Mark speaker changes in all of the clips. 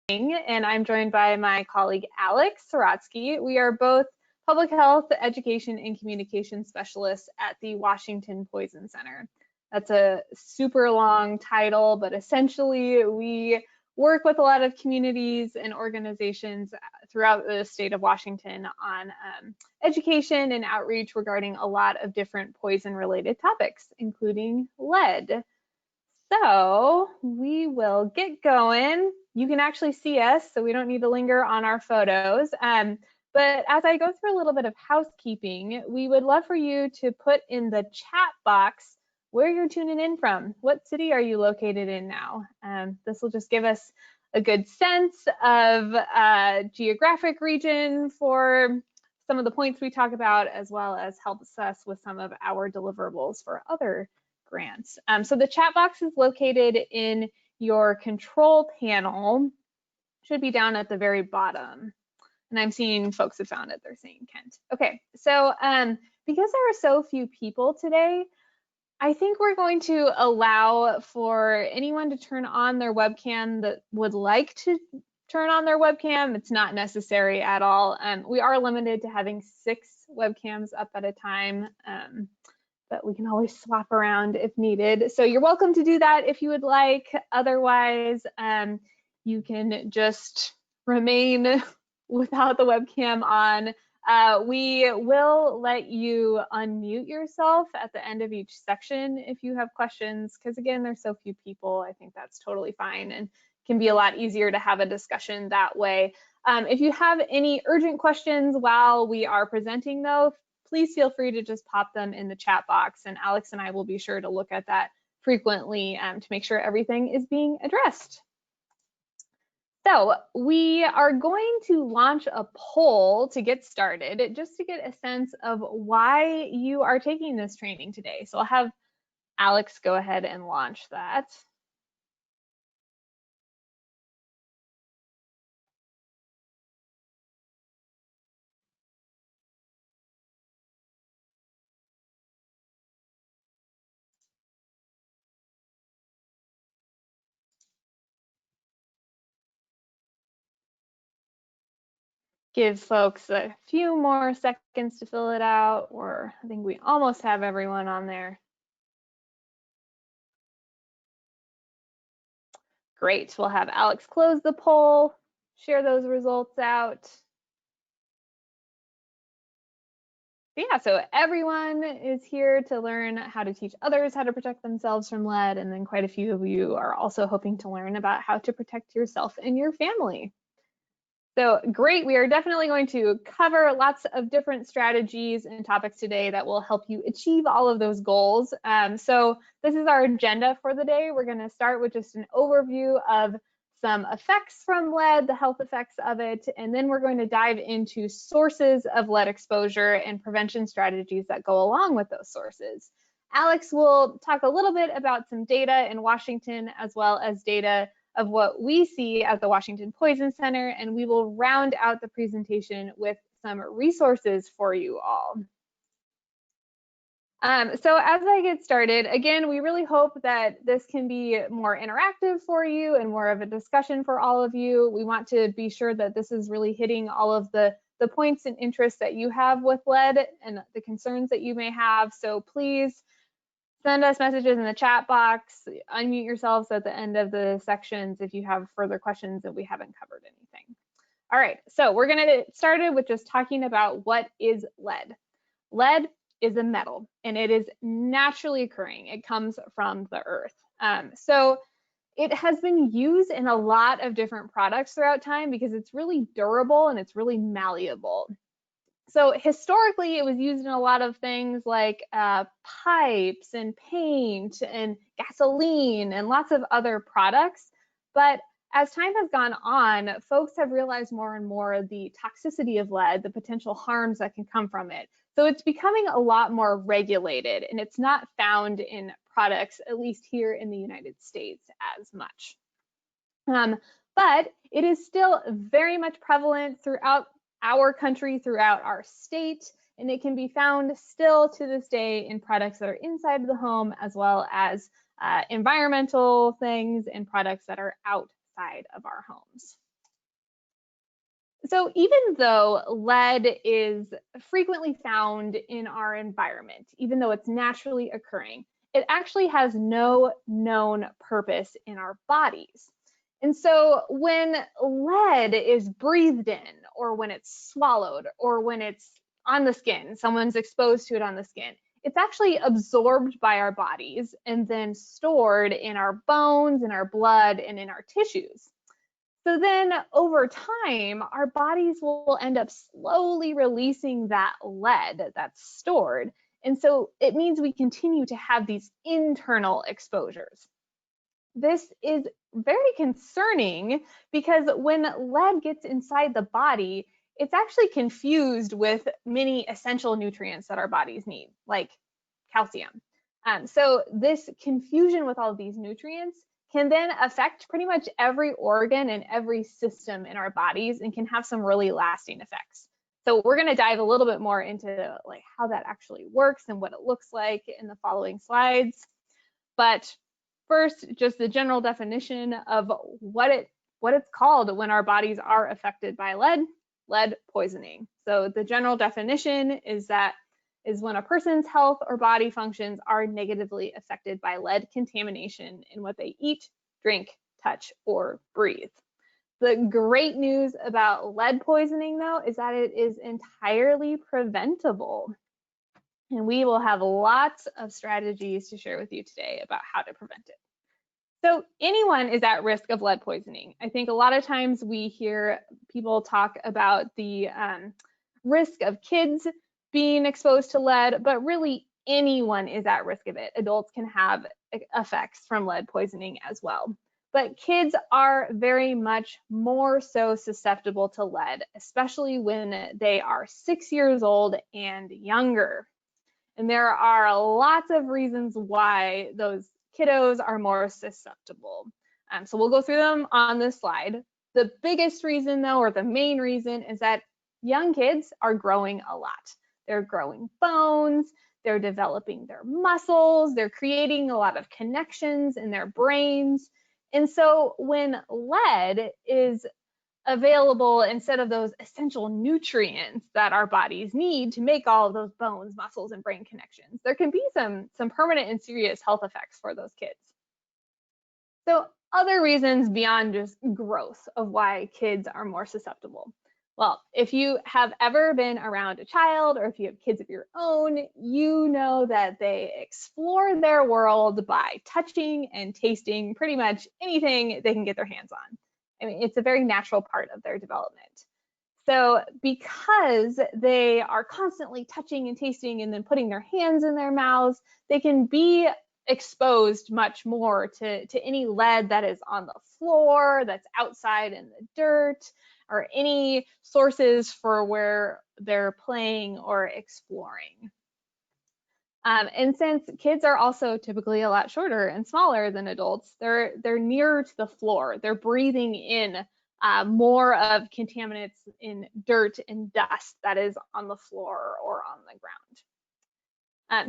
Speaker 1: And I'm joined by my colleague Alex Saratsky. We are both public health, education, and communication specialists at the Washington Poison Center. That's a super long title, but essentially we work with a lot of communities and organizations throughout the state of Washington on education and outreach regarding a lot of different poison-related topics, including lead. So we will get going. You can actually see us, so we don't need to linger on our photos. But as I go through a little bit of housekeeping, we would love for you to put in the chat box where you're tuning in from. What city are you located in now? This will just give us a good sense of geographic region for some of the points we talk about, as well as helps us with some of our deliverables for other grants. So the chat box is located in your control panel, should be down at the very bottom. And I'm seeing folks have found it, they're saying Kent. Okay, so because there are so few people today, I think we're going to allow for anyone to turn on their webcam that would like to turn on their webcam. It's not necessary at all. We are limited to having 6 webcams up at a time. But we can always swap around if needed. So you're welcome to do that if you would like. Otherwise, you can just remain without the webcam on. We will let you unmute yourself at the end of each section if you have questions, because again, there's so few people. I think that's totally fine and can be a lot easier to have a discussion that way. If you have any urgent questions while we are presenting though, please feel free to just pop them in the chat box, and Alex and I will be sure to look at that frequently to make sure everything is being addressed. So we are going to launch a poll to get started, just to get a sense of why you are taking this training today. So I'll have Alex go ahead and launch that. Give folks a few more seconds to fill it out, or I think we almost have everyone on there. Great, we'll have Alex close the poll, share those results out. But yeah, so everyone is here to learn how to teach others how to protect themselves from lead, and then quite a few of you are also hoping to learn about how to protect yourself and your family. So great, we are definitely going to cover lots of different strategies and topics today that will help you achieve all of those goals. So this is our agenda for the day. We're going to start with just an overview of some effects from lead, the health effects of it, and then we're going to dive into sources of lead exposure and prevention strategies that go along with those sources. Alex will talk a little bit about some data in Washington, as well as data of what we see at the Washington Poison Center, and we will round out the presentation with some resources for you all. So as I get started, again, we really hope that this can be more interactive for you and more of a discussion for all of you. We want to be sure that this is really hitting all of the points and interests that you have with lead and the concerns that you may have. So please send us messages in the chat box, unmute yourselves at the end of the sections if you have further questions and we haven't covered anything. All right, so we're gonna get started with just talking about what is lead. Lead is a metal and it is naturally occurring. It comes from the earth. So it has been used in a lot of different products throughout time because it's really durable and it's really malleable. So historically, it was used in a lot of things like pipes and paint and gasoline and lots of other products. But as time has gone on, folks have realized more and more the toxicity of lead, the potential harms that can come from it. So it's becoming a lot more regulated, and it's not found in products, at least here in the United States, as much. But it is still very much prevalent throughout our country, throughout our state, and it can be found still to this day in products that are inside of the home, as well as environmental things and products that are outside of our homes. So even though lead is frequently found in our environment, even though it's naturally occurring, it actually has no known purpose in our bodies. And so when lead is breathed in, or when it's swallowed, or when it's on the skin, someone's exposed to it on the skin, it's actually absorbed by our bodies and then stored in our bones, in our blood, and in our tissues. So then over time, our bodies will end up slowly releasing that lead that's stored. And so it means we continue to have these internal exposures. This is very concerning because when lead gets inside the body, it's actually confused with many essential nutrients that our bodies need, like calcium. So this confusion with all of these nutrients can then affect pretty much every organ and every system in our bodies and can have some really lasting effects. So we're going to dive a little bit more into like how that actually works and what it looks like in the following slides. But first, just the general definition of what it's called when our bodies are affected by lead poisoning. So the general definition is when a person's health or body functions are negatively affected by lead contamination in what they eat, drink, touch, or breathe. The great news about lead poisoning, though, is that it is entirely preventable. And we will have lots of strategies to share with you today about how to prevent it. So anyone is at risk of lead poisoning. I think a lot of times we hear people talk about the risk of kids being exposed to lead, but really anyone is at risk of it. Adults can have effects from lead poisoning as well. But kids are very much more so susceptible to lead, especially when they are 6 years old and younger. And there are lots of reasons why those kiddos are more susceptible. So we'll go through them on this slide. The biggest reason, though, or the main reason, is that young kids are growing a lot. They're growing bones, they're developing their muscles, they're creating a lot of connections in their brains. And so when lead is available instead of those essential nutrients that our bodies need to make all of those bones, muscles, and brain connections, there can be some permanent and serious health effects for those kids. So other reasons beyond just growth of why kids are more susceptible. Well, if you have ever been around a child or if you have kids of your own, you know that they explore their world by touching and tasting pretty much anything they can get their hands on. I mean, it's a very natural part of their development. So because they are constantly touching and tasting and then putting their hands in their mouths, they can be exposed much more to any lead that is on the floor, that's outside in the dirt, or any sources for where they're playing or exploring. And since kids are also typically a lot shorter and smaller than adults, they're nearer to the floor. They're breathing in more of contaminants in dirt and dust that is on the floor or on the ground.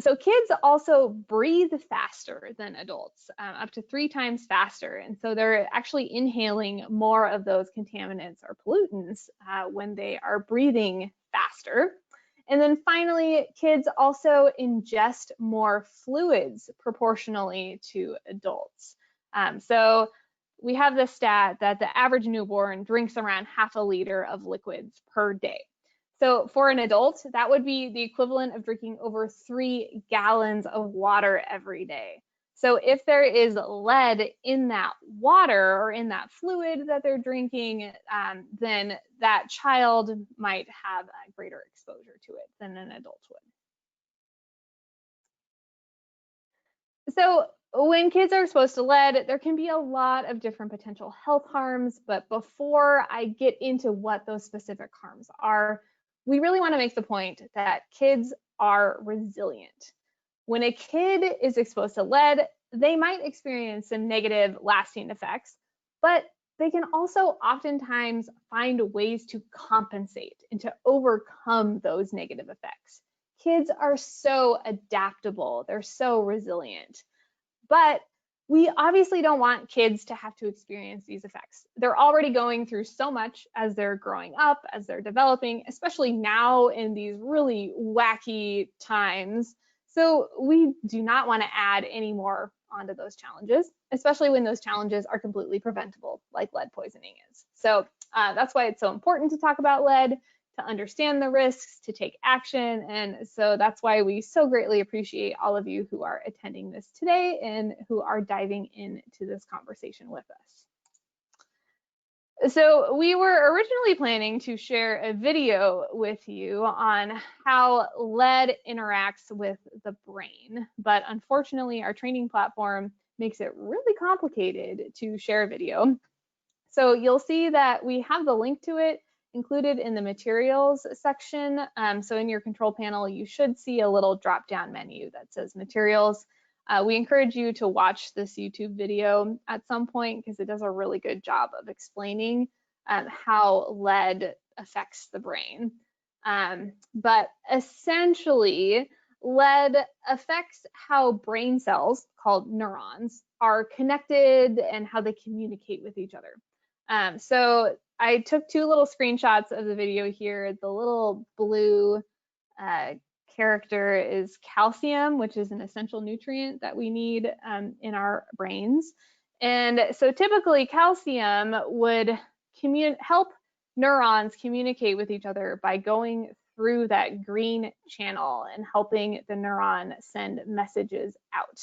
Speaker 1: So kids also breathe faster than adults, up to 3 times faster. And so they're actually inhaling more of those contaminants or pollutants when they are breathing faster. And then finally, kids also ingest more fluids proportionally to adults. So we have the stat that the average newborn drinks around 1/2 liter of liquids per day. So for an adult, that would be the equivalent of drinking over 3 gallons of water every day. So if there is lead in that water or in that fluid that they're drinking, then that child might have a greater exposure to it than an adult would. So when kids are exposed to lead, there can be a lot of different potential health harms. But before I get into what those specific harms are, we really want to make the point that kids are resilient. When a kid is exposed to lead, they might experience some negative lasting effects, but they can also oftentimes find ways to compensate and to overcome those negative effects. Kids are so adaptable, they're so resilient. But We obviously don't want kids to have to experience these effects. They're already going through so much as they're growing up, as they're developing, especially now in these really wacky times. So we do not want to add any more onto those challenges, especially when those challenges are completely preventable, like lead poisoning is. So that's why it's so important to talk about lead, to understand the risks, to take action. And so that's why we so greatly appreciate all of you who are attending this today and who are diving into this conversation with us. So we were originally planning to share a video with you on how lead interacts with the brain, but unfortunately our training platform makes it really complicated to share a video. So you'll see that we have the link to it included in the materials section. So in your control panel, you should see a little drop-down menu that says materials. We encourage you to watch this YouTube video at some point because it does a really good job of explaining how lead affects the brain. But essentially, lead affects how brain cells, called neurons, are connected and how they communicate with each other. So I took two little screenshots of the video here. The little blue character is calcium, which is an essential nutrient that we need in our brains. And so typically calcium would help neurons communicate with each other by going through that green channel and helping the neuron send messages out.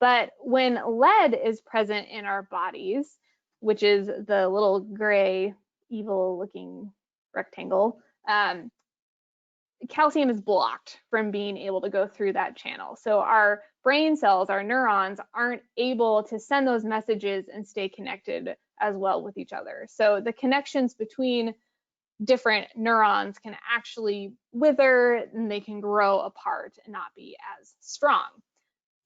Speaker 1: But when lead is present in our bodies, which is the little gray, evil-looking rectangle, calcium is blocked from being able to go through that channel. So our brain cells, our neurons, aren't able to send those messages and stay connected as well with each other. So the connections between different neurons can actually wither and they can grow apart and not be as strong.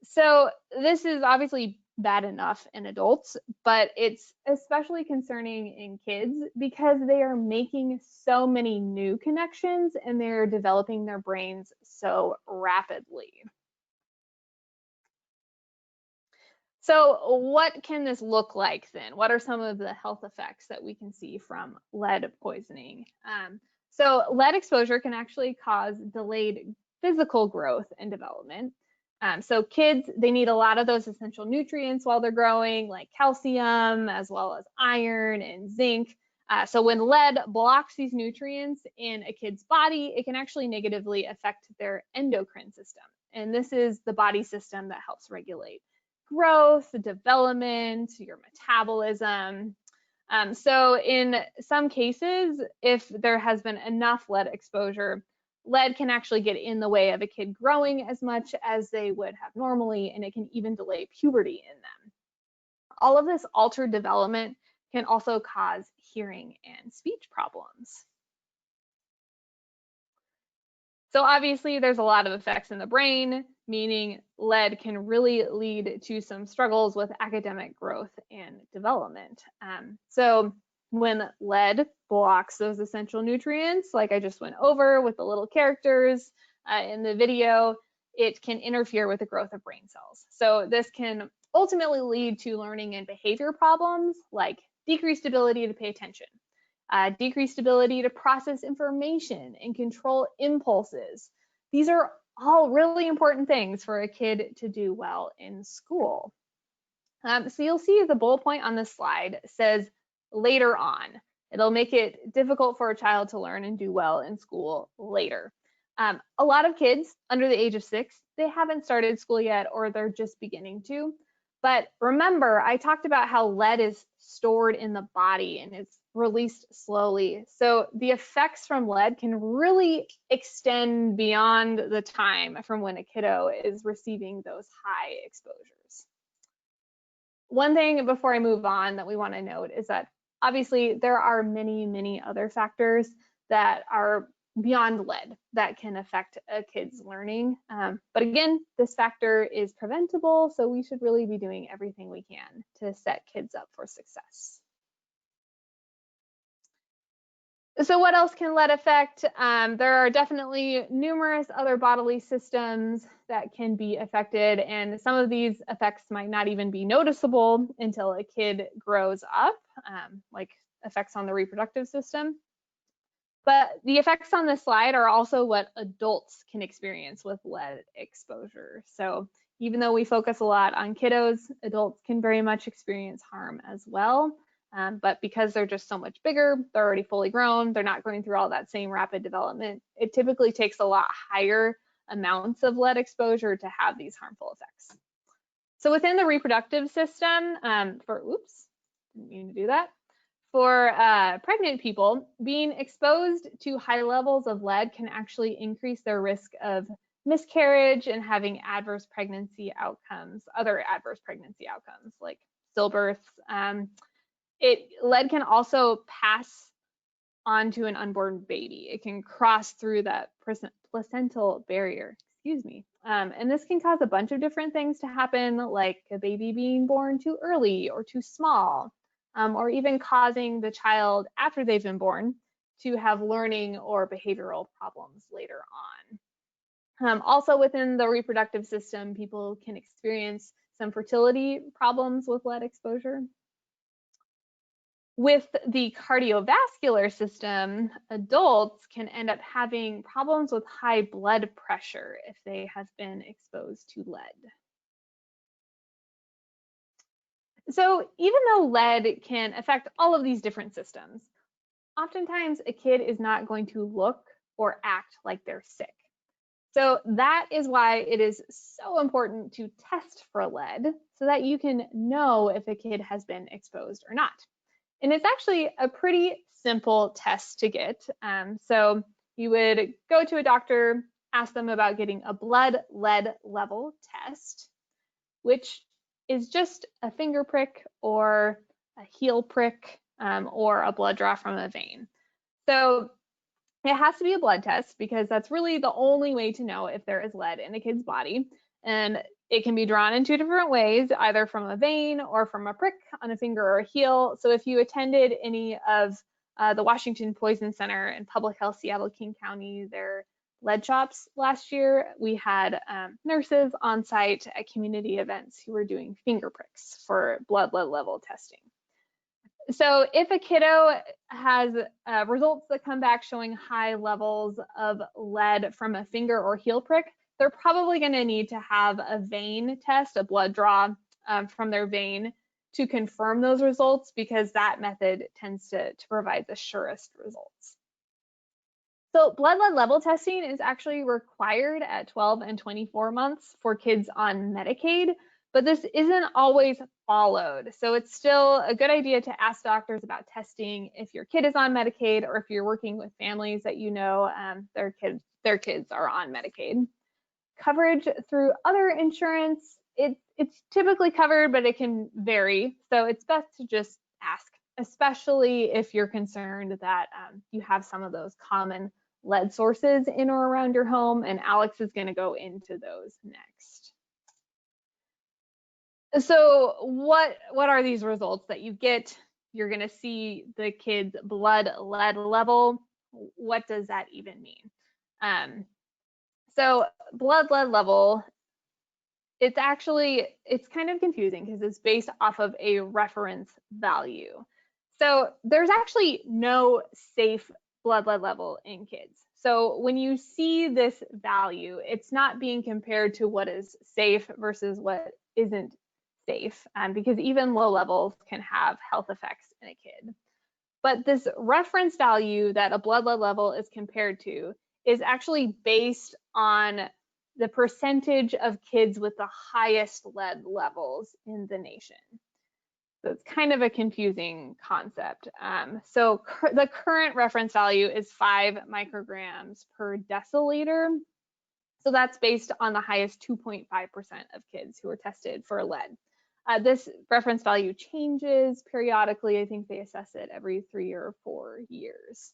Speaker 1: So this is obviously bad enough in adults, but it's especially concerning in kids because they are making so many new connections and they're developing their brains so rapidly. So what can this look like then? What are some of the health effects that we can see from lead poisoning? So lead exposure can actually cause delayed physical growth and development. So kids, they need a lot of those essential nutrients while they're growing, like calcium, as well as iron and zinc. So when lead blocks these nutrients in a kid's body, it can actually negatively affect their endocrine system. And this is the body system that helps regulate growth, development, your metabolism. So in some cases, if there has been enough lead exposure, lead can actually get in the way of a kid growing as much as they would have normally, and it can even delay puberty in them. All of this altered development can also cause hearing and speech problems. So obviously there's a lot of effects in the brain, meaning lead can really lead to some struggles with academic growth and development. So when lead blocks those essential nutrients, like I just went over with the little characters in the video, it can interfere with the growth of brain cells. So this can ultimately lead to learning and behavior problems like decreased ability to pay attention, decreased ability to process information and control impulses. These are all really important things for a kid to do well in school. So you'll see the bullet point on this slide says later on. It'll make it difficult for a child to learn and do well in school later. A lot of kids under the age of 6, they haven't started school yet or they're just beginning to. But remember, I talked about how lead is stored in the body and it's released slowly. So the effects from lead can really extend beyond the time from when a kiddo is receiving those high exposures. One thing before I move on that we want to note is that obviously there are many, many other factors that are beyond lead that can affect a kid's learning. But again, this factor is preventable, so we should really be doing everything we can to set kids up for success. So what else can lead affect? There are definitely numerous other bodily systems that can be affected, and some of these effects might not even be noticeable until a kid grows up, like effects on the reproductive system. But the effects on this slide are also what adults can experience with lead exposure. So even though we focus a lot on kiddos, adults can very much experience harm as well. But because they're just so much bigger, they're already fully grown, they're not going through all that same rapid development, it typically takes a lot higher amounts of lead exposure to have these harmful effects. So within the reproductive system, didn't mean to do that. For pregnant people, being exposed to high levels of lead can actually increase their risk of miscarriage and having adverse pregnancy outcomes, other adverse pregnancy outcomes like stillbirths. Lead can also pass on to an unborn baby. It can cross through that placental barrier, and this can cause a bunch of different things to happen, like a baby being born too early or too small, or even causing the child after they've been born to have learning or behavioral problems later on. Also within the reproductive system, people can experience some fertility problems with lead exposure. With the cardiovascular system, adults can end up having problems with high blood pressure if they have been exposed to lead. So even though lead can affect all of these different systems, oftentimes a kid is not going to look or act like they're sick. So that is why it is so important to test for lead so that you can know if a kid has been exposed or not. And it's actually a pretty simple test to get. So you would go to a doctor, ask them about getting a blood lead level test, which is just a finger prick or a heel prick or a blood draw from a vein. So it has to be a blood test because that's really the only way to know if there is lead in a kid's body. And it can be drawn in two different ways, either from a vein or from a prick on a finger or a heel. So if you attended any of the Washington Poison Center and Public Health Seattle King County, their lead shops last year, we had nurses on site at community events who were doing finger pricks for blood lead level testing. So if a kiddo has results that come back showing high levels of lead from a finger or heel prick, they're probably going to need to have a vein test, a blood draw from their vein to confirm those results, because that method tends to provide the surest results. So blood lead level testing is actually required at 12 and 24 months for kids on Medicaid, but this isn't always followed. So it's still a good idea to ask doctors about testing if your kid is on Medicaid, or if you're working with families that you know their kids are on Medicaid. Coverage through other insurance, it's typically covered, but it can vary. So it's best to just ask, especially if you're concerned that you have some of those common lead sources in or around your home, and Alex is going to go into those next. So what are these results that you get? You're going to see the kid's blood lead level. What does that even mean? So blood lead level, it's kind of confusing because it's based off of a reference value. So there's actually no safe blood lead level in kids. So when you see this value, it's not being compared to what is safe versus what isn't safe, because even low levels can have health effects in a kid. But this reference value that a blood lead level is compared to is actually based on the percentage of kids with the highest lead levels in the nation. So it's kind of a confusing concept. The current reference value is 5 micrograms per deciliter. So that's based on the highest 2.5% of kids who are tested for lead. This reference value changes periodically. I think they assess it every 3 or 4 years.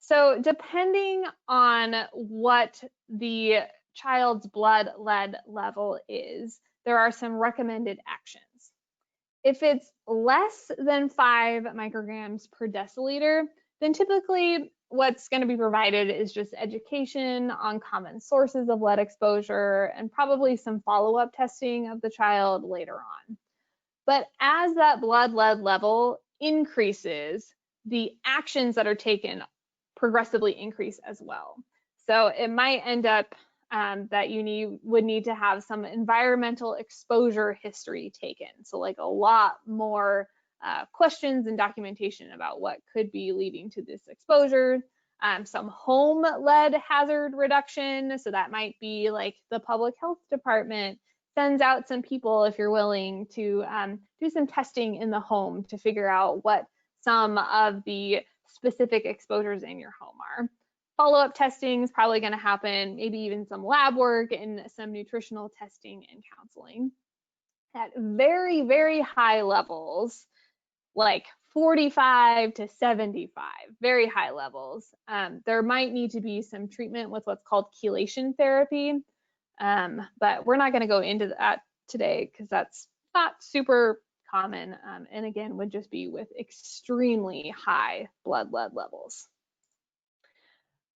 Speaker 1: So depending on what the child's blood lead level is, there are some recommended actions. If it's less than 5 micrograms per deciliter, then typically what's going to be provided is just education on common sources of lead exposure and probably some follow-up testing of the child later on. But as that blood lead level increases, the actions that are taken progressively increase as well. So it might end up that you would need to have some environmental exposure history taken. So like a lot more questions and documentation about what could be leading to this exposure. Some home lead hazard reduction. So that might be like the public health department sends out some people, if you're willing, to do some testing in the home to figure out what some of the specific exposures in your home are. Follow-up testing is probably going to happen, maybe even some lab work and some nutritional testing and counseling. At very, very high levels, like 45 to 75, very high levels, there might need to be some treatment with what's called chelation therapy. But we're not going to go into that today because that's not super common, and again would just be with extremely high blood lead levels.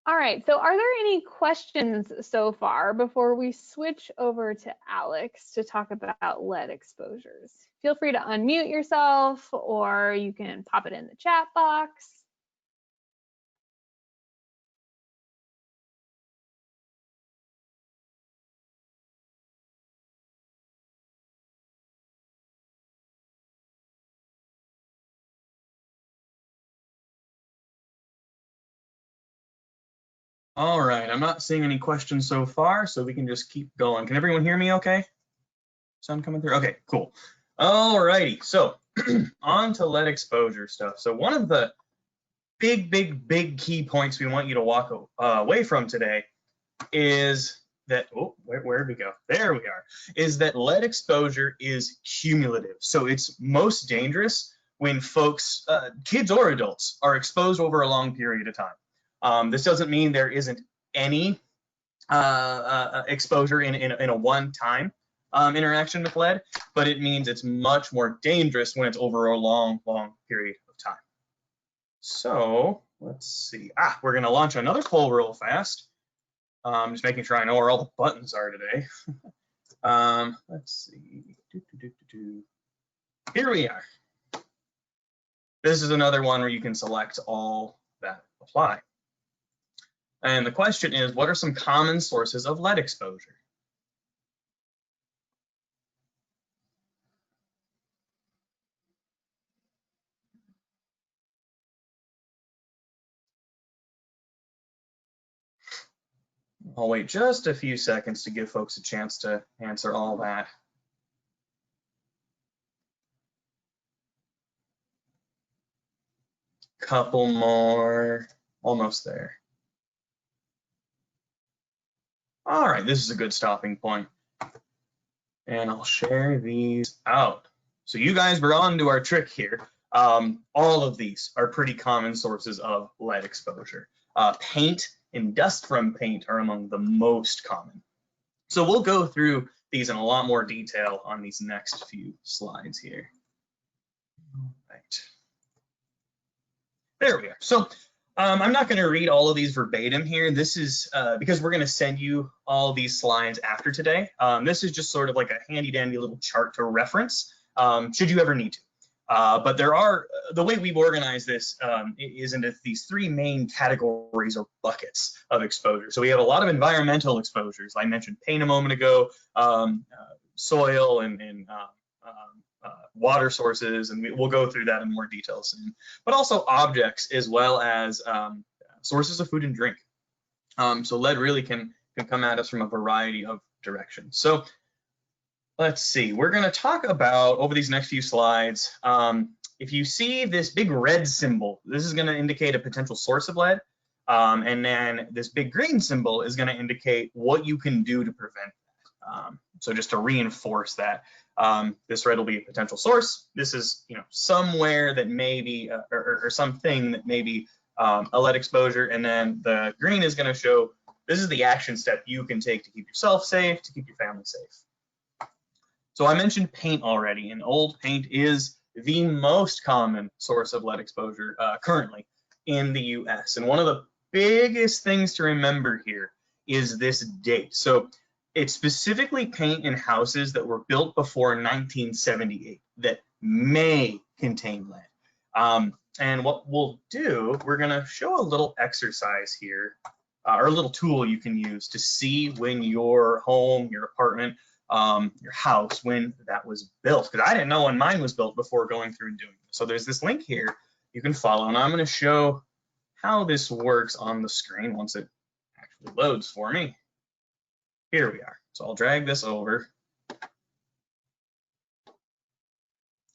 Speaker 1: All right, so are there any questions so far before we switch over to Alex to talk about lead exposures? Feel free to unmute yourself, or you can pop it in the chat box.
Speaker 2: All right, I'm not seeing any questions so far, so we can just keep going. Can everyone hear me okay? Sound coming through? Okay, cool. All righty, so on to lead exposure stuff. So one of the big key points we want you to walk away from today is that, oh, where did we go? There we are, is that lead exposure is cumulative. So it's most dangerous when folks, kids or adults, are exposed over a long period of time. This doesn't mean there isn't any exposure in a one-time interaction with lead, but it means it's much more dangerous when it's over a long period of time. So let's see. We're going to launch another poll real fast. Just making sure I know where all the buttons are today. Let's see. Here we are. This is another one where you can select all that apply. And the question is, what are some common sources of lead exposure? I'll wait just a few seconds to give folks a chance to answer all that. Couple more, almost there. All right, this is a good stopping point. And I'll share these out. So you guys were on to our trick here. All of these are pretty common sources of lead exposure. Paint and dust from paint are among the most common. So we'll go through these in a lot more detail on these next few slides here. All right. There we are. So I'm not going to read all of these verbatim here. This is because we're going to send you all these slides after today. This is just sort of like a handy dandy little chart to reference should you ever need to. But there are, the way we've organized this is into these three main categories or buckets of exposure. So we have a lot of environmental exposures. I mentioned paint a moment ago, soil and water sources, and we'll go through that in more detail soon. But also objects as well as sources of food and drink. So lead really can come at us from a variety of directions. So let's see, we're going to talk about, over these next few slides, if you see this big red symbol, this is going to indicate a potential source of lead. And then this big green symbol is going to indicate what you can do to prevent that. So just to reinforce that, this red will be a potential source. This is, somewhere that may be, or something that may be a lead exposure. And then the green is going to show this is the action step you can take to keep yourself safe, to keep your family safe. So I mentioned paint already, and old paint is the most common source of lead exposure currently in the US. And one of the biggest things to remember here is this date. So it's specifically paint in houses that were built before 1978 that may contain lead. And what we'll do, we're going to show a little exercise here, or a little tool you can use to see when your home, your apartment, your house, when that was built. Because I didn't know when mine was built before going through and doing it. So there's this link here you can follow, and I'm going to show how this works on the screen once it actually loads for me. Here we are. So I'll drag this over.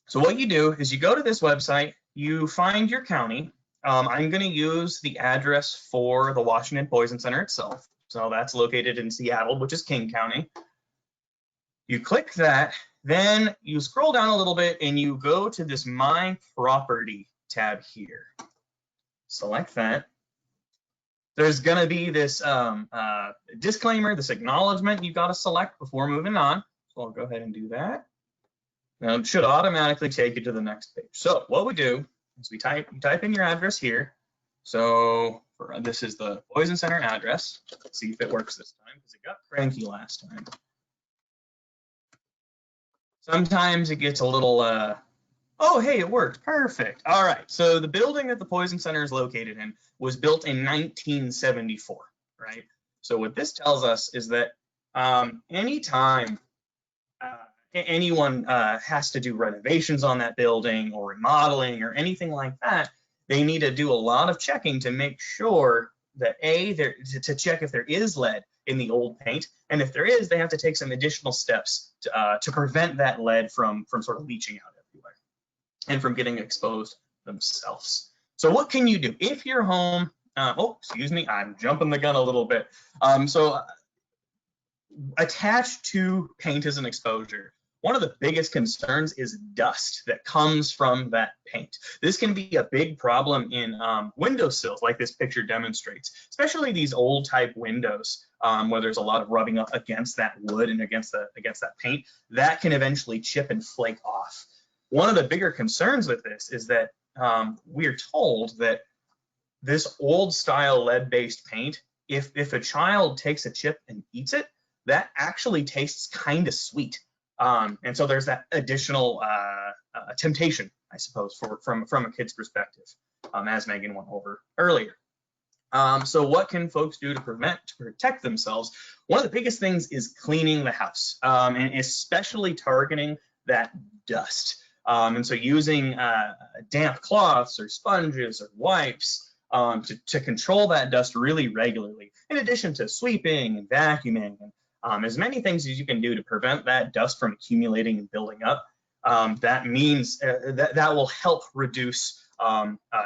Speaker 2: So what you do is you go to this website, you find your county. I'm going to use the address for the Washington Poison Center itself. So that's located in Seattle, which is King County. You click that, then you scroll down a little bit and you go to this My Property tab here. Select that. There's going to be this disclaimer, this acknowledgement you've got to select before moving on. So I'll go ahead and do that. Now it should automatically take you to the next page. So what we do is you type in your address here. So this is the Poison Center address. Let's see if it works this time because it got cranky last time. Sometimes it gets a little, oh, hey, it worked. Perfect. All right. So the building that the Poison Center is located in was built in 1974, right? So what this tells us is that anytime anyone has to do renovations on that building or remodeling or anything like that, they need to do a lot of checking to make sure that to check if there is lead in the old paint, and if there is, they have to take some additional steps to prevent that lead from sort of leaching out everywhere and from getting exposed themselves. So what can you do if your home? Oh, excuse me, I'm jumping the gun a little bit. Attached to paint as an exposure, one of the biggest concerns is dust that comes from that paint. This can be a big problem in windowsills, like this picture demonstrates, especially these old type windows where there's a lot of rubbing up against that wood and against that paint. That can eventually chip and flake off. One of the bigger concerns with this is that we're told that this old style lead-based paint, if a child takes a chip and eats it, that actually tastes kind of sweet. And so there's that additional temptation, I suppose, from a kid's perspective, as Megan went over earlier. So what can folks do to protect themselves? One of the biggest things is cleaning the house, and especially targeting that dust. And so using damp cloths or sponges or wipes to control that dust really regularly, in addition to sweeping and vacuuming and as many things as you can do to prevent that dust from accumulating and building up. That means that will help reduce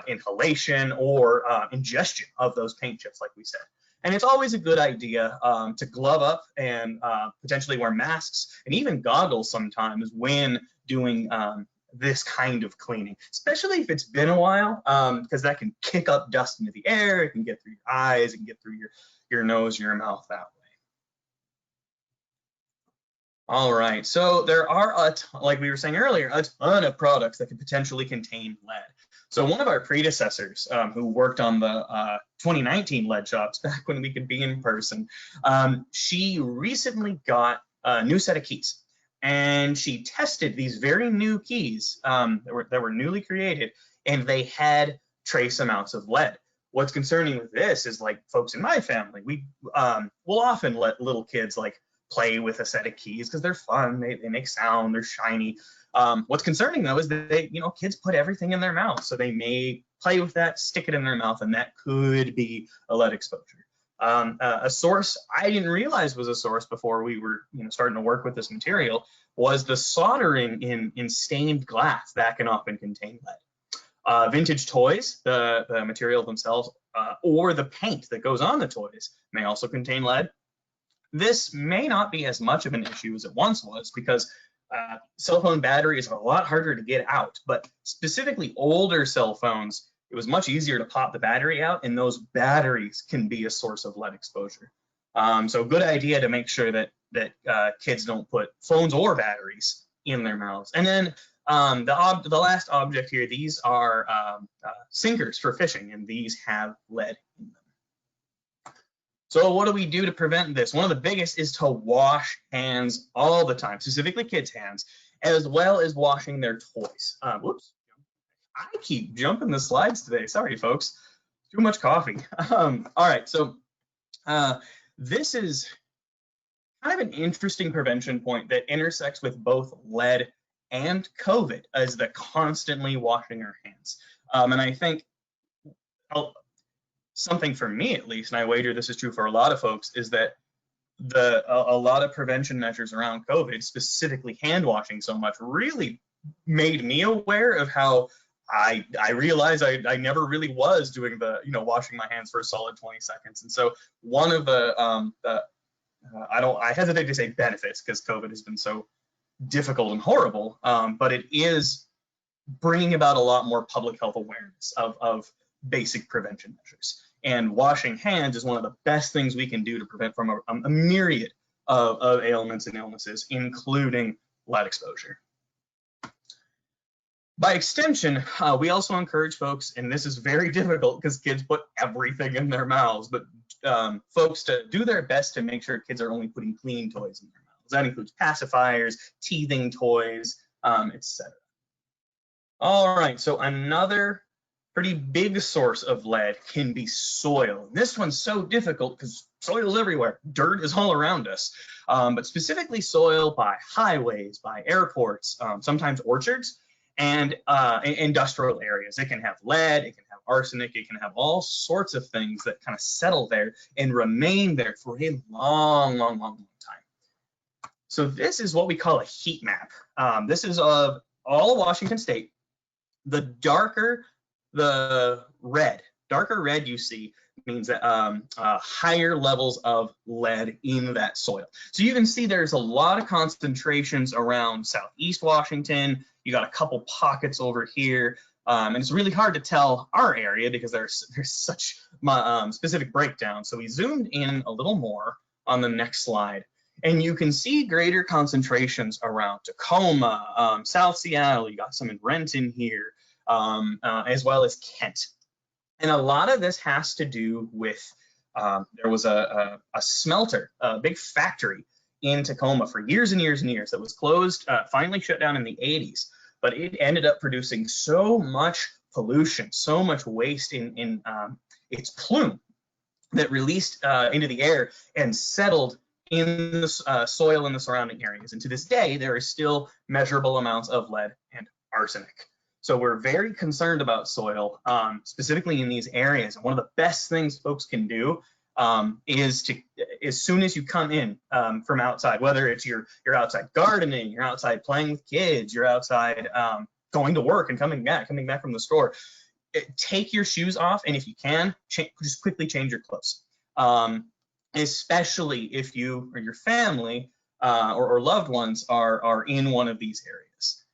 Speaker 2: inhalation or ingestion of those paint chips, like we said. And it's always a good idea to glove up and potentially wear masks and even goggles sometimes when doing this kind of cleaning, especially if it's been a while, because that can kick up dust into the air. It can get through your eyes, it can get through your nose, your mouth that way. All right, so there are, like we were saying earlier, a ton of products that could potentially contain lead. So one of our predecessors who worked on the 2019 lead shops back when we could be in person, she recently got a new set of keys. And she tested these very new keys that were newly created, and they had trace amounts of lead. What's concerning with this is, like folks in my family, we will often let little kids like play with a set of keys because they're fun, they make sound, they're shiny. What's concerning though is that kids put everything in their mouth, so they may play with that, stick it in their mouth, and that could be a lead exposure. A source I didn't realize was a source before we were starting to work with this material was the soldering in stained glass that can often contain lead. Vintage toys, the material themselves, or the paint that goes on the toys may also contain lead. This may not be as much of an issue as it once was because cell phone batteries are a lot harder to get out, but specifically older cell phones, it was much easier to pop the battery out, and those batteries can be a source of lead exposure. So good idea to make sure that kids don't put phones or batteries in their mouths. And then The last object here, these are sinkers for fishing, and these have lead in them. So what do we do to prevent this? One of the biggest is to wash hands all the time, specifically kids' hands, as well as washing their toys. Whoops, I keep jumping the slides today. Sorry, folks. Too much coffee. All right, so this is kind of an interesting prevention point that intersects with both lead and COVID as the constantly washing our hands. And I think something for me at least, and I wager this is true for a lot of folks, is that a lot of prevention measures around COVID, specifically hand washing so much, really made me aware of how I realized I never really was doing the, washing my hands for a solid 20 seconds. And so one of the I hesitate to say benefits because COVID has been so difficult and horrible, but it is bringing about a lot more public health awareness of basic prevention measures. And washing hands is one of the best things we can do to prevent from a myriad of ailments and illnesses, including lead exposure. By extension, we also encourage folks, and this is very difficult because kids put everything in their mouths, but folks to do their best to make sure kids are only putting clean toys in their mouths. That includes pacifiers, teething toys, etc. All right, so another pretty big source of lead can be soil. This one's so difficult because soil is everywhere. Dirt is all around us, but specifically soil by highways, by airports, sometimes orchards, and industrial areas. It can have lead, it can have arsenic, it can have all sorts of things that kind of settle there and remain there for a long, long, long, long time. So this is what we call a heat map. This is of all of Washington State. The darker the darker red you see means that higher levels of lead in that soil. So you can see there's a lot of concentrations around Southeast Washington. You got a couple pockets over here, and it's really hard to tell our area because there's such specific breakdown. So we zoomed in a little more on the next slide, and you can see greater concentrations around Tacoma, South Seattle. You got some in Renton here, as well as Kent. And a lot of this has to do with there was a smelter, a big factory in Tacoma for years and years and years that was closed, finally shut down in the 80s. But it ended up producing so much pollution, so much waste in its plume that released into the air and settled in the soil in the surrounding areas. And to this day, there is still measurable amounts of lead and arsenic. So we're very concerned about soil, specifically in these areas. And one of the best things folks can do is to, as soon as you come in from outside, whether it's you're outside gardening, you're outside playing with kids, you're outside going to work and coming back from the store, take your shoes off, and if you can, just quickly change your clothes. Especially if you or your family or loved ones are in one of these areas.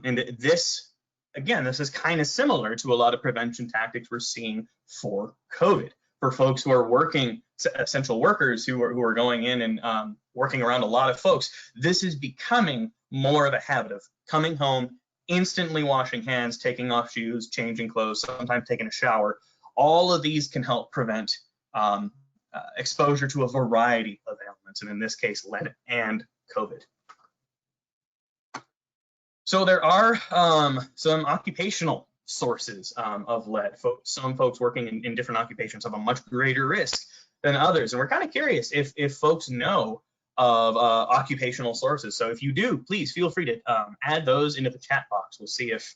Speaker 2: And this, again, this is kind of similar to a lot of prevention tactics we're seeing for COVID. For folks who are working, essential workers who are going in and working around a lot of folks, this is becoming more of a habit of coming home, instantly washing hands, taking off shoes, changing clothes, sometimes taking a shower. All of these can help prevent exposure to a variety of ailments, and in this case, lead and COVID. So there are some occupational sources of lead. Some folks working in different occupations have a much greater risk than others, and we're kind of curious if folks know of occupational sources. So if you do, please feel free to add those into the chat box. We'll see if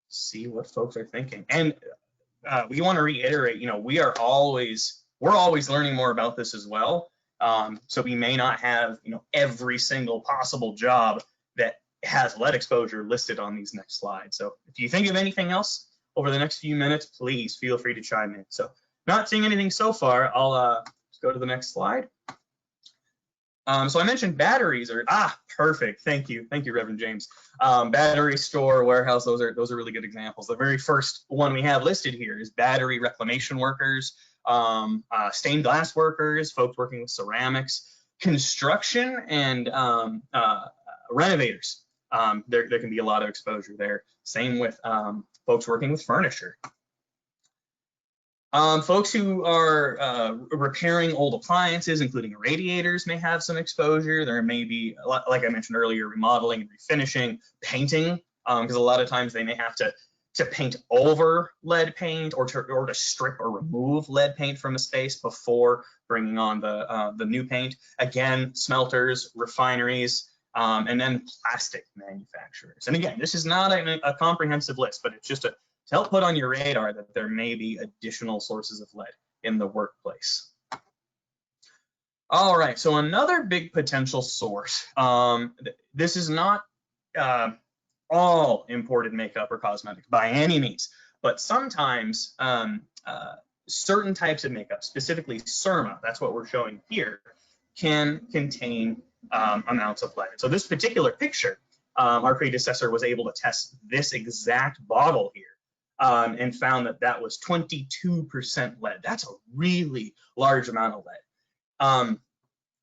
Speaker 2: see what folks are thinking. And we want to reiterate, we're always learning more about this as well. So we may not have every single possible job that has lead exposure listed on these next slides. So if you think of anything else over the next few minutes, please feel free to chime in. So not seeing anything so far, I'll just go to the next slide. So I mentioned batteries perfect. Thank you, Reverend James. Battery store, warehouse, those are really good examples. The very first one we have listed here is battery reclamation workers, stained glass workers, folks working with ceramics, construction and renovators. There can be a lot of exposure there. Same with folks working with furniture. Folks who are repairing old appliances, including radiators, may have some exposure. There may be, like I mentioned earlier, remodeling and refinishing, painting, because a lot of times they may have to paint over lead paint or to strip or remove lead paint from a space before bringing on the new paint. Again, smelters, refineries, and then plastic manufacturers. And again, this is not a comprehensive list, but it's just to help put on your radar that there may be additional sources of lead in the workplace. All right, so another big potential source. This is not all imported makeup or cosmetics by any means, but sometimes certain types of makeup, specifically CERMA, that's what we're showing here, can contain amounts of lead. So this particular picture, our predecessor was able to test this exact bottle here and found that that was 22% lead. That's a really large amount of lead.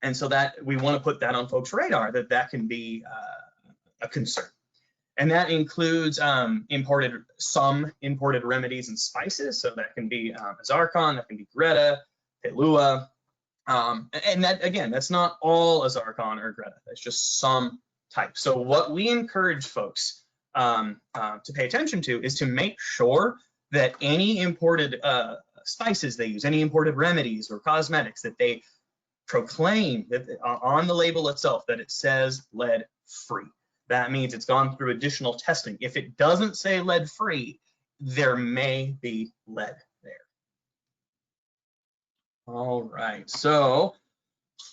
Speaker 2: And so that we want to put that on folks' radar, that can be a concern. And that includes some imported remedies and spices. So that can be Azarkon, that can be Greta, Pelua. And that, again, that's not all Azarkon or Greta. That's just some type. So what we encourage folks to pay attention to is to make sure that any imported spices they use, any imported remedies or cosmetics, that they proclaim that on the label itself that it says lead free. That means it's gone through additional testing. If it doesn't say lead free, there may be lead there. All right, so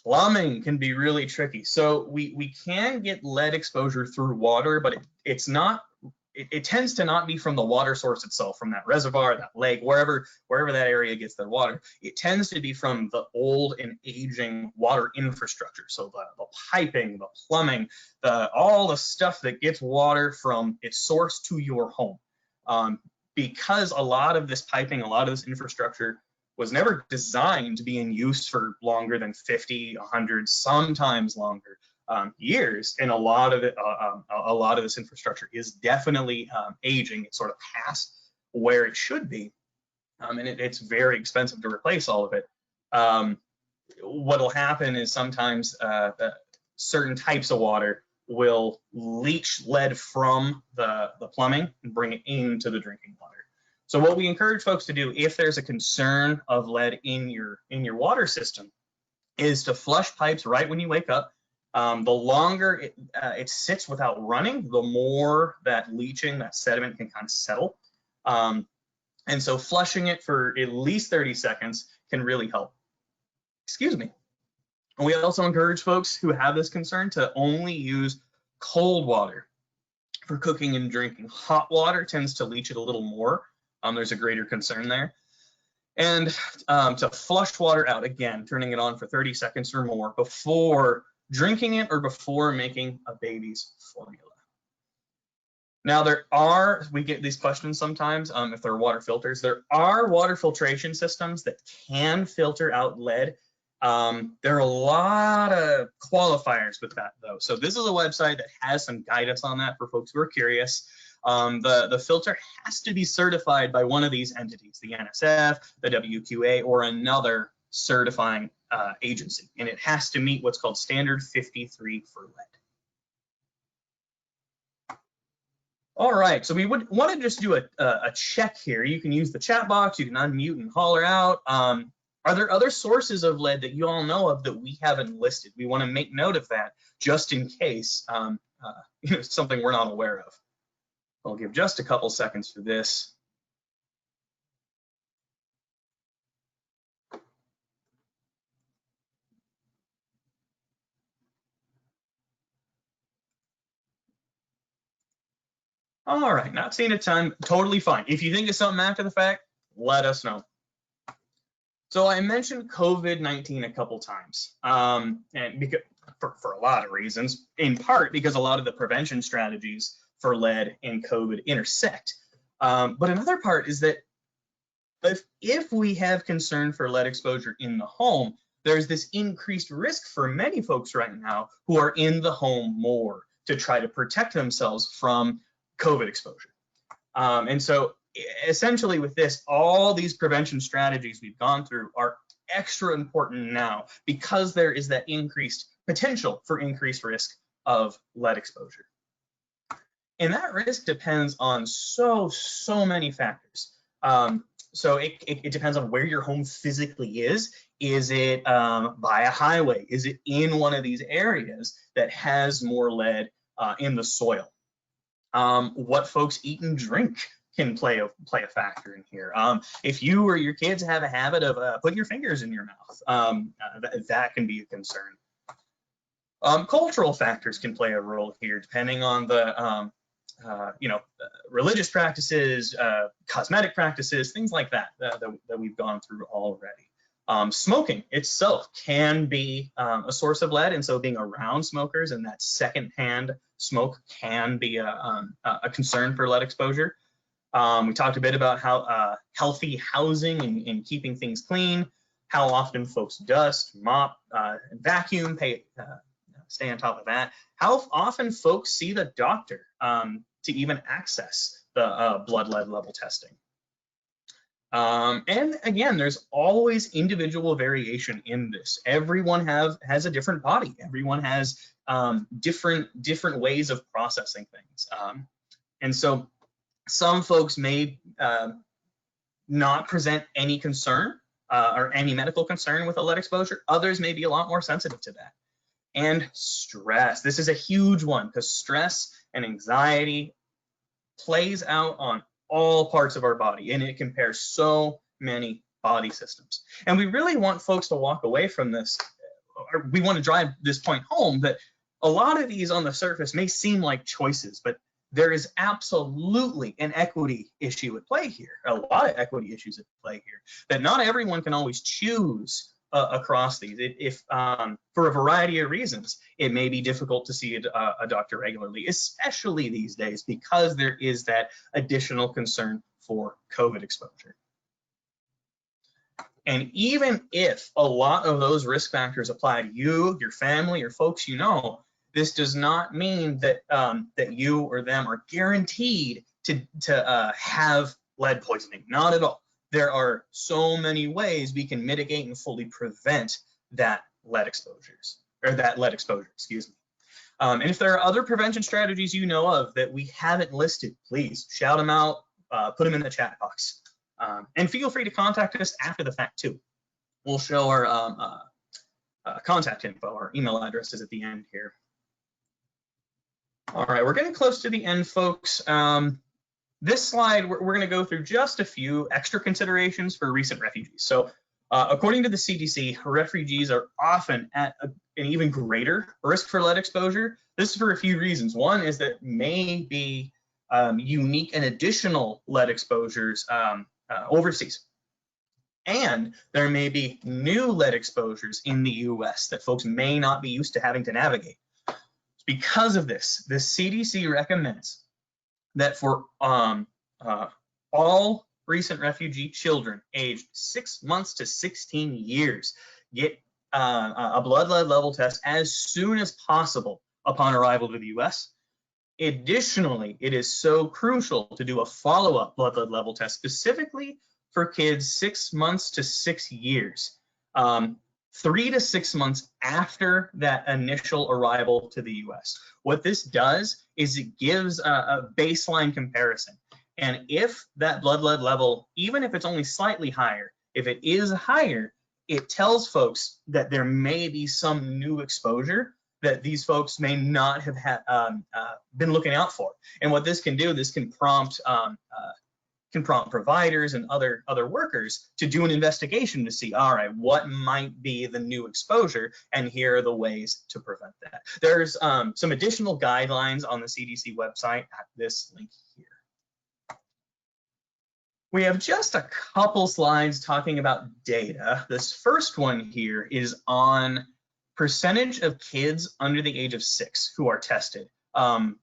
Speaker 2: plumbing can be really tricky. So we can get lead exposure through water, but it tends to not be from the water source itself, from that reservoir, that lake, wherever that area gets their water. It tends to be from the old and aging water infrastructure. So the piping, the plumbing, all the stuff that gets water from its source to your home. Because a lot of this piping, a lot of this infrastructure was never designed to be in use for longer than 50, 100, sometimes longer years, and a lot of this infrastructure is definitely aging. It's sort of past where it should be, and it's very expensive to replace all of it. What'll happen is sometimes certain types of water will leach lead from the plumbing and bring it into the drinking water. So what we encourage folks to do, if there's a concern of lead in your water system, is to flush pipes right when you wake up. The longer it sits without running, the more that leaching, that sediment can kind of settle. And so flushing it for at least 30 seconds can really help. Excuse me. And we also encourage folks who have this concern to only use cold water for cooking and drinking. Hot water tends to leach it a little more. There's a greater concern there. And to flush water out, again, turning it on for 30 seconds or more before drinking it or before making a baby's formula. Now we get these questions sometimes if there are water filters. There are water filtration systems that can filter out lead. There are a lot of qualifiers with that though. So this is a website that has some guidance on that for folks who are curious. The filter has to be certified by one of these entities, the NSF, the WQA, or another certifying agency, and it has to meet what's called standard 53 for lead. All right, so we would want to just do a check here. You can use the chat box, you can unmute and holler out. Are there other sources of lead that you all know of that we haven't listed? We want to make note of that just in case something we're not aware of. I'll give just a couple seconds for this. All right, not seeing a ton, totally fine. If you think of something after the fact, let us know. So I mentioned COVID-19 a couple times, and because, for a lot of reasons, in part because a lot of the prevention strategies for lead and COVID intersect. But another part is that if we have concern for lead exposure in the home, there's this increased risk for many folks right now who are in the home more to try to protect themselves from COVID exposure. And so essentially with this, all these prevention strategies we've gone through are extra important now because there is that increased potential for increased risk of lead exposure. And that risk depends on so many factors. So it depends on where your home physically is. Is it by a highway? Is it in one of these areas that has more lead in the soil? What folks eat and drink can play a factor in here. If you or your kids have a habit of putting your fingers in your mouth, that can be a concern. Cultural factors can play a role here, depending on the religious practices, cosmetic practices, things like that we've gone through already. Smoking itself can be a source of lead, and so being around smokers and that secondhand smoke can be a concern for lead exposure. We talked a bit about how healthy housing and keeping things clean, how often folks dust, mop, vacuum, stay on top of that, how often folks see the doctor to even access the blood lead level testing. And again, there's always individual variation in this. Everyone has a different body. Everyone has different ways of processing things. And so some folks may not present any concern or any medical concern with a lead exposure. Others may be a lot more sensitive to that. And stress. This is a huge one because stress and anxiety plays out on all parts of our body, and it compares so many body systems. And we really want folks to walk away from this, or we want to drive this point home, that a lot of these on the surface may seem like choices, but there is absolutely an equity issue at play here, a lot of equity issues at play here, that not everyone can always choose across these. If for a variety of reasons, it may be difficult to see a doctor regularly, especially these days, because there is that additional concern for COVID exposure. And even if a lot of those risk factors apply to you, your family, or folks you know, this does not mean that that you or them are guaranteed to have lead poisoning. Not at all. There are so many ways we can mitigate and fully prevent that lead exposure, excuse me. And if there are other prevention strategies you know of that we haven't listed, please shout them out, put them in the chat box. And feel free to contact us after the fact too. We'll show our contact info, our email addresses at the end here. All right, we're getting close to the end, folks. This slide, we're going to go through just a few extra considerations for recent refugees. So according to the CDC, refugees are often at an even greater risk for lead exposure. This is for a few reasons. One is that may be unique and additional lead exposures overseas. And there may be new lead exposures in the US that folks may not be used to having to navigate. Because of this, the CDC recommends that for all recent refugee children aged 6 months to 16 years, get a blood lead level test as soon as possible upon arrival to the US. Additionally, it is so crucial to do a follow-up blood lead level test specifically for kids 6 months to 6 years, 3 to 6 months after that initial arrival to the US. What this does is it gives a baseline comparison. And if that blood lead level, even if it's only slightly higher, if it is higher, it tells folks that there may be some new exposure that these folks may not have been looking out for. And what this can do, this can prompt providers and other workers to do an investigation to see, all right, what might be the new exposure, and here are the ways to prevent that. There's some additional guidelines on the CDC website at this link here. We have just a couple slides talking about data. This first one here is on percentage of kids under the age of 6 who are tested,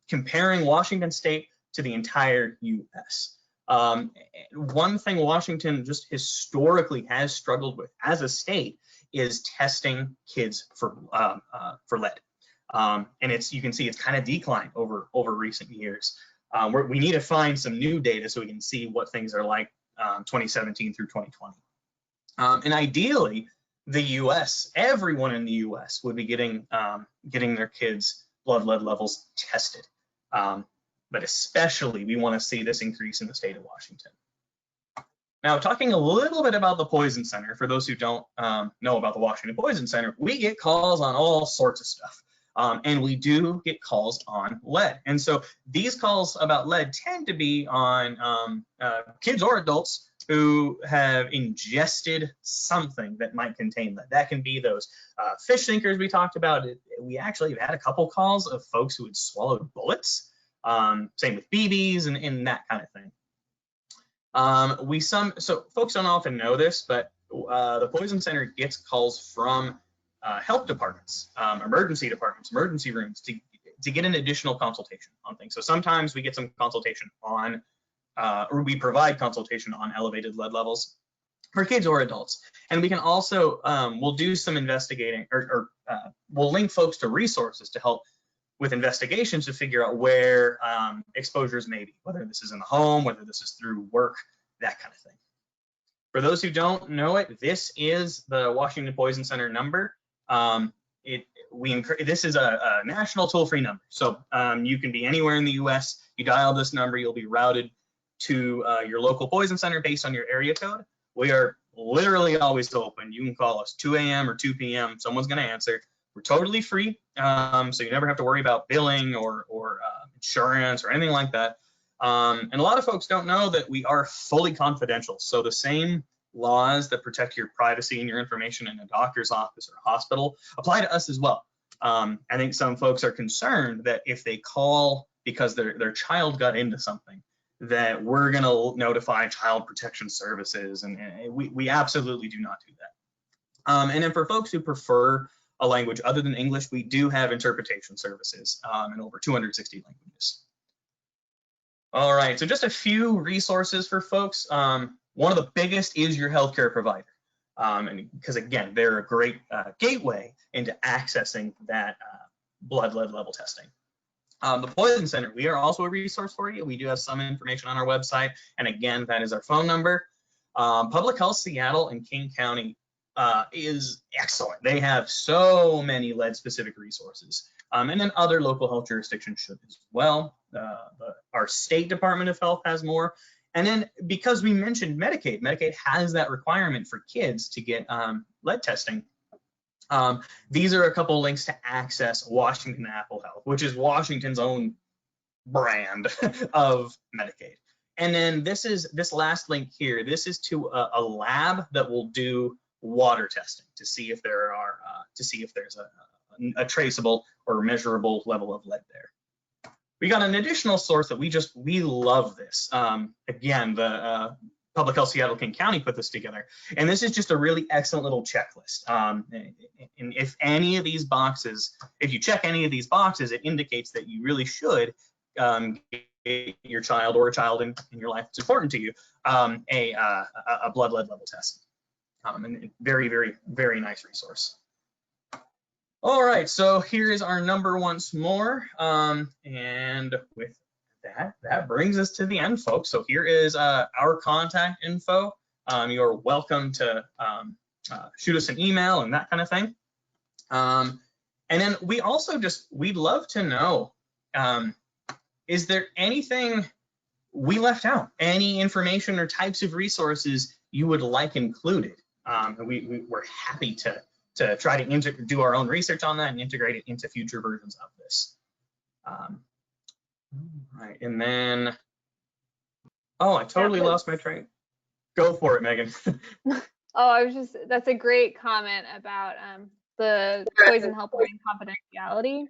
Speaker 2: comparing Washington State to the entire US. One thing Washington just historically has struggled with as a state is testing kids for lead. And you can see it's kind of declined over recent years. We need to find some new data so we can see what things are like 2017 through 2020. And ideally, the U.S., everyone in the U.S. would be getting their kids' blood lead levels tested. But especially, we want to see this increase in the state of Washington. Now, talking a little bit about the Poison Center, for those who don't know about the Washington Poison Center, we get calls on all sorts of stuff. And we do get calls on lead. And so these calls about lead tend to be on kids or adults who have ingested something that might contain lead. That can be those fish sinkers we talked about. We actually have had a couple calls of folks who had swallowed bullets. Same with BBs and that kind of thing. So folks don't often know this, but the Poison Center gets calls from health departments, emergency departments, emergency rooms to get an additional consultation on things. So sometimes we get some consultation on, or we provide consultation on elevated lead levels for kids or adults. And we can also, we'll do some investigating, or we'll link folks to resources to help with investigations to figure out where exposures may be, whether this is in the home, whether this is through work, that kind of thing. For those who don't know it, this is the Washington Poison Center number. This is a national toll-free number. So you can be anywhere in the US, you dial this number, you'll be routed to your local poison center based on your area code. We are literally always open. You can call us 2 a.m. or 2 p.m. Someone's gonna answer. We're totally free, so you never have to worry about billing or insurance or anything like that. And a lot of folks don't know that we are fully confidential. So the same laws that protect your privacy and your information in a doctor's office or a hospital apply to us as well. I think some folks are concerned that if they call because their child got into something, that we're going to notify Child Protection Services, and we absolutely do not do that. And then for folks who prefer a language other than English, we do have interpretation services in over 260 languages. All right, so just a few resources for folks. One of the biggest is your healthcare provider, and because again, they're a great gateway into accessing that blood lead level testing. The Poison Center, we are also a resource for you. We do have some information on our website, and again, that is our phone number. Public Health Seattle and King County is excellent. They have so many lead-specific resources, and then other local health jurisdictions should as well. Our state Department of Health has more. And then because we mentioned Medicaid, Medicaid has that requirement for kids to get lead testing. These are a couple links to access Washington Apple Health, which is Washington's own brand of Medicaid. And then this last link here, this is to a lab that will do water testing to see if there's a traceable or measurable level of lead there. We got an additional source that we love this. Again, the Public Health Seattle King County put this together, and this is just a really excellent little checklist. And if any of these boxes, if you check any of these boxes, it indicates that you really should get your child or a child in your life that's important to you a blood lead level test. And very, very, very nice resource. All right, so here is our number once more. And with that brings us to the end, folks. So here is our contact info. You're welcome to shoot us an email and that kind of thing. And then we also we'd love to know, is there anything we left out? Any information or types of resources you would like included? We're happy to try to do our own research on that and integrate it into future versions of this. Right, and then, I totally lost my train. Go for it, Megan.
Speaker 1: That's a great comment about the poison helpline confidentiality.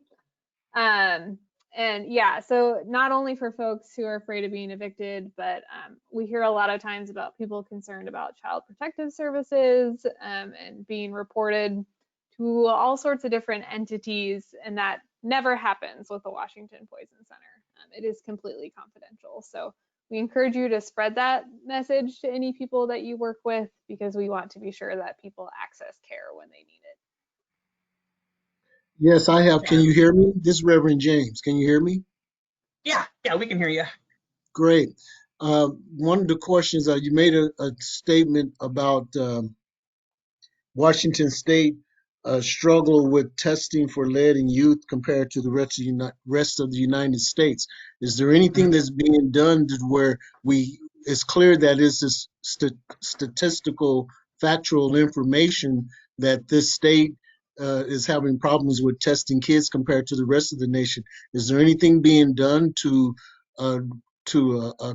Speaker 1: And yeah, so not only for folks who are afraid of being evicted, but we hear a lot of times about people concerned about Child Protective Services and being reported to all sorts of different entities, and that never happens with the Washington Poison Center. It is completely confidential. So we encourage you to spread that message to any people that you work with, because we want to be sure that people access care when they need it.
Speaker 3: Yes, I have. Can you hear me? This is Reverend James. Can you hear me?
Speaker 2: Yeah, we can hear you.
Speaker 3: Great. One of the questions, you made a statement about Washington State struggle with testing for lead in youth compared to the rest of the United States. Is there anything that's being done to where it's clear that it's this statistical, factual information that this state is having problems with testing kids compared to the rest of the nation? Is there anything being done uh,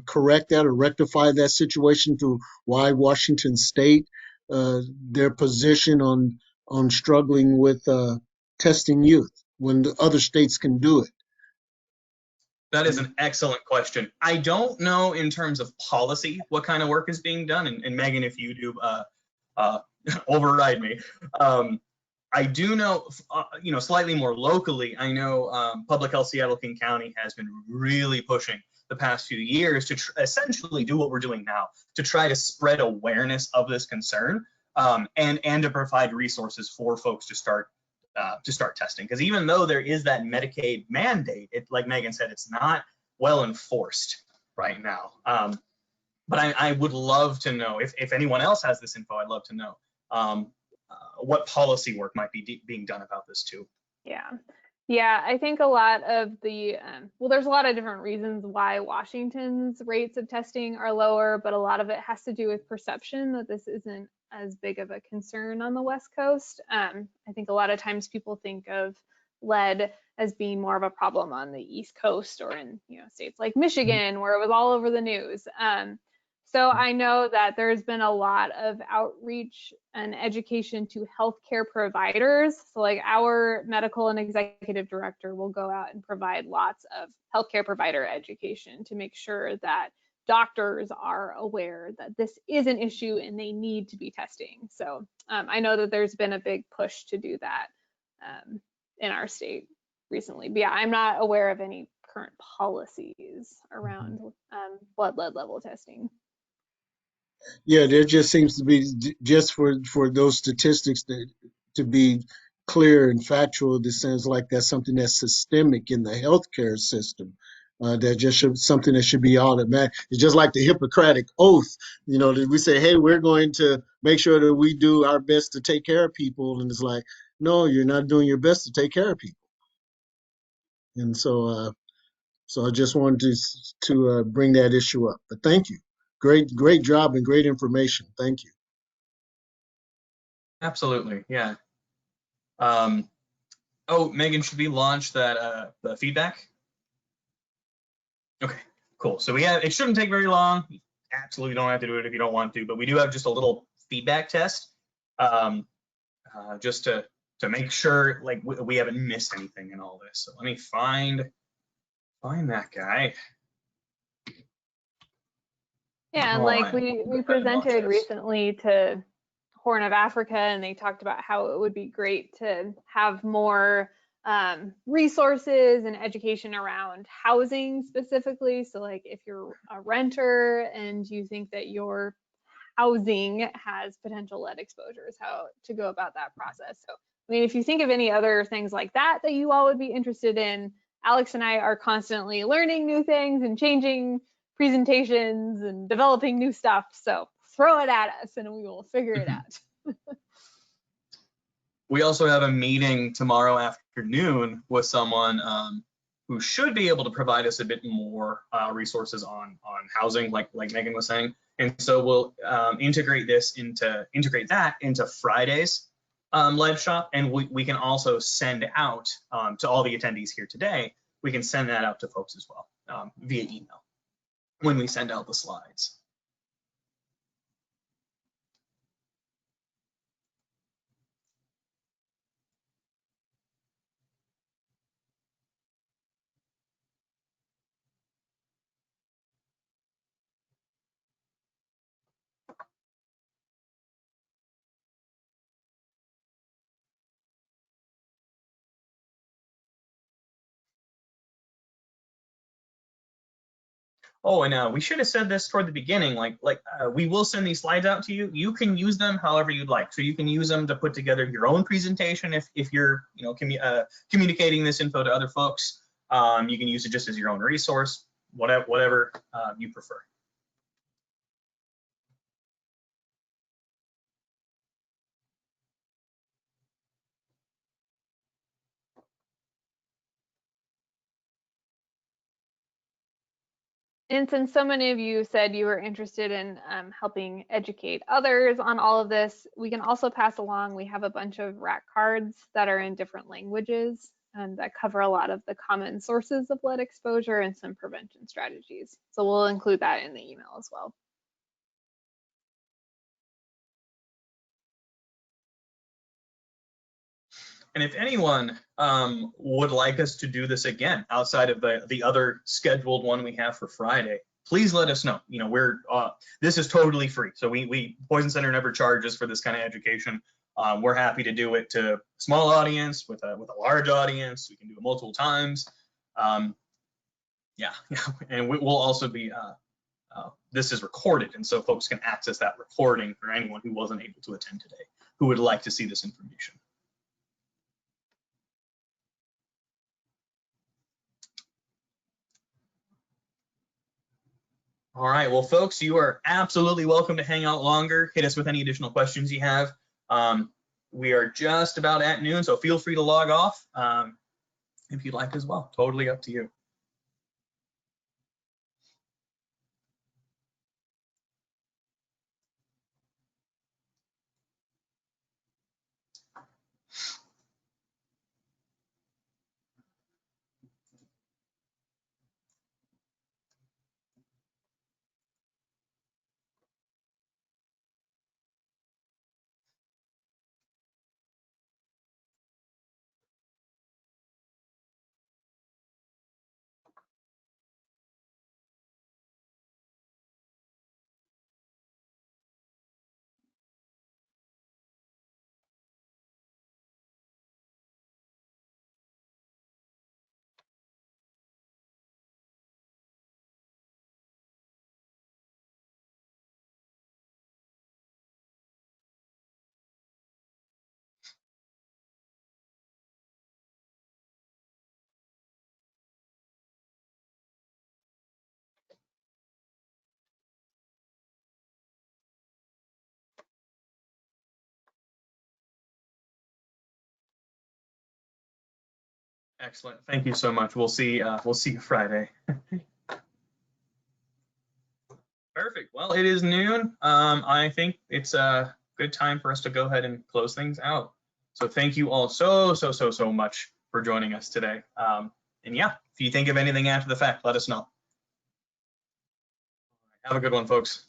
Speaker 3: correct that or rectify that situation to why Washington State their position on struggling with testing youth when the other states can do it?
Speaker 2: That is an excellent question. I don't know in terms of policy what kind of work is being done, and Megan, if you do, uh, override me. I do know, slightly more locally, I know Public Health Seattle King County has been really pushing the past few years to essentially do what we're doing now, to try to spread awareness of this concern, and to provide resources for folks to start testing. Because even though there is that Medicaid mandate, like Megan said, it's not well enforced right now. But I would love to know if anyone else has this info. I'd love to know what policy work might be being done about this too.
Speaker 1: Yeah, I think a lot of the, well, there's a lot of different reasons why Washington's rates of testing are lower, but a lot of it has to do with perception that this isn't as big of a concern on the West Coast. I think a lot of times people think of lead as being more of a problem on the East Coast or in, states like Michigan, where it was all over the news. So I know that there's been a lot of outreach and education to healthcare providers. So like our medical and executive director will go out and provide lots of healthcare provider education to make sure that doctors are aware that this is an issue and they need to be testing. So I know that there's been a big push to do that in our state recently. But yeah, I'm not aware of any current policies around blood lead level testing.
Speaker 3: Yeah, there just seems to be, just for those statistics to be clear and factual. This sounds like that's something that's systemic in the healthcare system. That just something that should be automatic. It's just like the Hippocratic Oath. That we say, hey, we're going to make sure that we do our best to take care of people, and it's like, no, you're not doing your best to take care of people. And so I just wanted to bring that issue up. But thank you. Great job and great information. Thank you.
Speaker 2: Absolutely, yeah. Oh, Megan, should we launch that the feedback? Okay, cool. So it shouldn't take very long. You absolutely don't have to do it if you don't want to, but we do have just a little feedback test, just to make sure like we haven't missed anything in all this. So let me find that guy.
Speaker 1: Yeah, and like we presented recently to Horn of Africa, and they talked about how it would be great to have more resources and education around housing specifically. So like if you're a renter and you think that your housing has potential lead exposures, how to go about that process. So I mean, if you think of any other things like that you all would be interested in, Alex and I are constantly learning new things and changing presentations and developing new stuff. So throw it at us and we will figure it out.
Speaker 2: We also have a meeting tomorrow afternoon with someone who should be able to provide us a bit more resources on housing, like Megan was saying. And so we'll integrate that into Friday's live shop, and we can also send out to all the attendees here today. We can send that out to folks as well via email when we send out the slides. Oh, and we should have said this toward the beginning, we will send these slides out to you. You can use them however you'd like. So you can use them to put together your own presentation if you're communicating this info to other folks. You can use it just as your own resource, whatever you prefer.
Speaker 1: And since so many of you said you were interested in helping educate others on all of this, we can also pass along, we have a bunch of RAC cards that are in different languages that cover a lot of the common sources of lead exposure and some prevention strategies. So we'll include that in the email as well.
Speaker 2: And if anyone would like us to do this again outside of the other scheduled one we have for Friday, please let us know. This is totally free. So we Poison Center never charges for this kind of education. We're happy to do it to a small audience, with a large audience. We can do it multiple times. Yeah, and we'll also be. This is recorded, and so folks can access that recording for anyone who wasn't able to attend today, who would like to see this information. All right, well, folks, you are absolutely welcome to hang out longer. Hit us with any additional questions you have. We are just about at noon, so feel free to log off if you'd like as well. Totally up to you. Excellent. Thank you so much. We'll see you Friday. Perfect. Well, it is noon. I think it's a good time for us to go ahead and close things out. So thank you all so much for joining us today. And yeah, if you think of anything after the fact, let us know. Have a good one, folks.